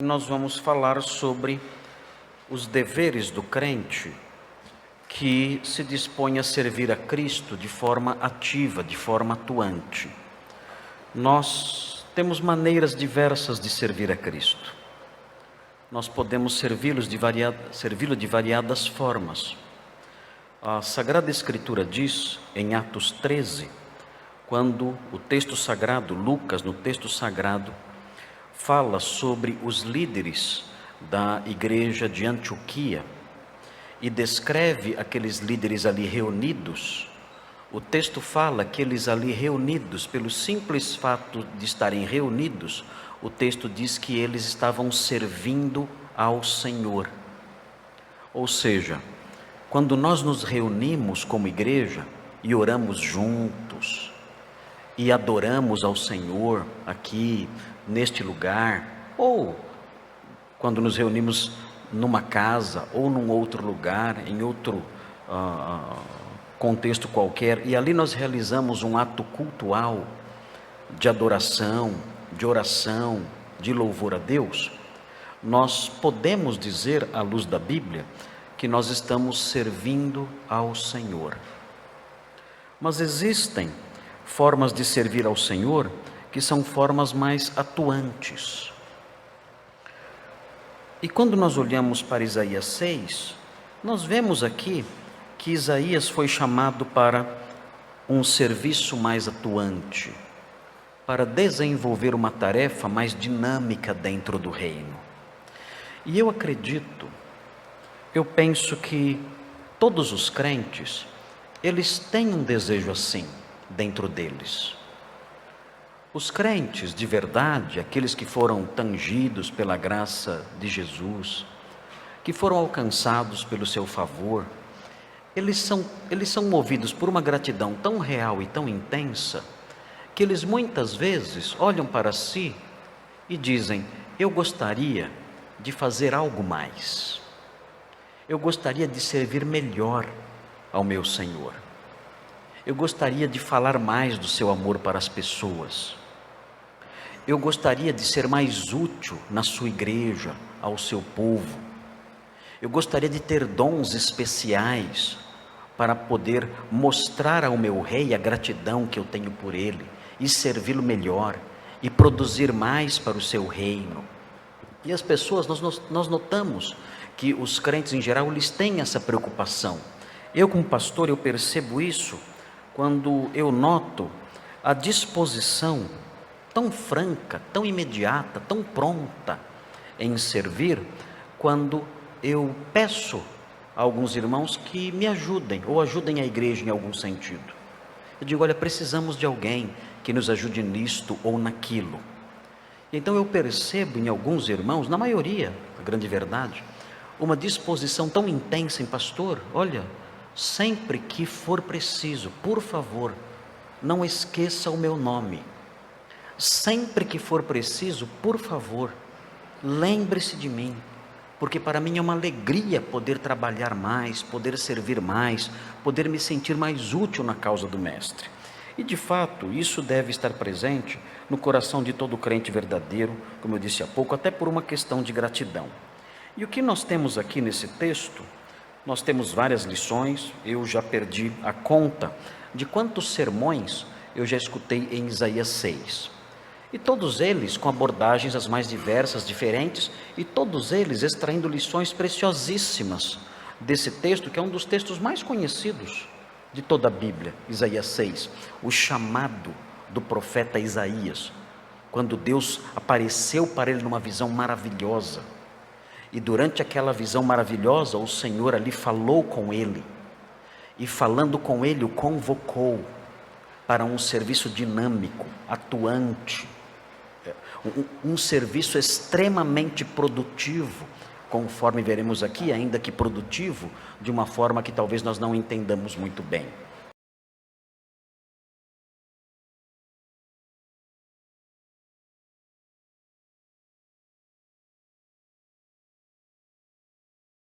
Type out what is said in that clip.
Nós vamos falar sobre os deveres do crente que se dispõe a servir a Cristo de forma ativa, de forma atuante. Nós temos maneiras diversas de servir a Cristo. Nós podemos servi-lo de variadas formas. A Sagrada Escritura diz, em Atos 13, quando o texto sagrado, Lucas, no texto sagrado, fala sobre os líderes da igreja de Antioquia e descreve aqueles líderes ali reunidos. O texto fala que eles ali reunidos, pelo simples fato de estarem reunidos, o texto diz que eles estavam servindo ao Senhor. Ou seja, quando nós nos reunimos como igreja e oramos juntos e adoramos ao Senhor aqui neste lugar, ou quando nos reunimos numa casa ou num outro lugar, em outro contexto qualquer, e ali nós realizamos um ato cultual de adoração, de oração, de louvor a Deus, nós podemos dizer, à luz da Bíblia, que nós estamos servindo ao Senhor. Mas existem formas de servir ao Senhor que são formas mais atuantes. E quando nós olhamos para Isaías 6, nós vemos aqui que Isaías foi chamado para um serviço mais atuante, para desenvolver uma tarefa mais dinâmica dentro do reino. E eu acredito, eu penso que todos os crentes, eles têm um desejo assim dentro deles. Os crentes de verdade, aqueles que foram tangidos pela graça de Jesus, que foram alcançados pelo seu favor, eles são movidos por uma gratidão tão real e tão intensa, que eles muitas vezes olham para si e dizem: eu gostaria de fazer algo mais, eu gostaria de servir melhor ao meu Senhor, eu gostaria de falar mais do seu amor para as pessoas, eu gostaria de ser mais útil na sua igreja, ao seu povo, eu gostaria de ter dons especiais para poder mostrar ao meu rei a gratidão que eu tenho por ele e servi-lo melhor e produzir mais para o seu reino. E as pessoas, nós notamos que os crentes em geral, eles têm essa preocupação. Eu como pastor, eu percebo isso quando eu noto a disposição tão franca, tão imediata, tão pronta em servir, quando eu peço a alguns irmãos que me ajudem, ou ajudem a igreja em algum sentido. Eu digo: olha, precisamos de alguém que nos ajude nisto ou naquilo. Então eu percebo em alguns irmãos, na maioria, a grande verdade, uma disposição tão intensa em: pastor, olha, sempre que for preciso, por favor, não esqueça o meu nome. Sempre que for preciso, por favor, lembre-se de mim, porque para mim é uma alegria poder trabalhar mais, poder servir mais, poder me sentir mais útil na causa do Mestre. E de fato, isso deve estar presente no coração de todo crente verdadeiro, como eu disse há pouco, até por uma questão de gratidão. E o que nós temos aqui nesse texto? Nós temos várias lições. Eu já perdi a conta de quantos sermões eu já escutei em Isaías 6. E todos eles com abordagens as mais diversas, diferentes, e todos eles extraindo lições preciosíssimas desse texto, que é um dos textos mais conhecidos de toda a Bíblia, Isaías 6, o chamado do profeta Isaías, quando Deus apareceu para ele numa visão maravilhosa, e durante aquela visão maravilhosa, o Senhor ali falou com ele, e falando com ele, o convocou para um serviço dinâmico, atuante, um serviço extremamente produtivo, conforme veremos aqui, ainda que produtivo, de uma forma que talvez nós não entendamos muito bem.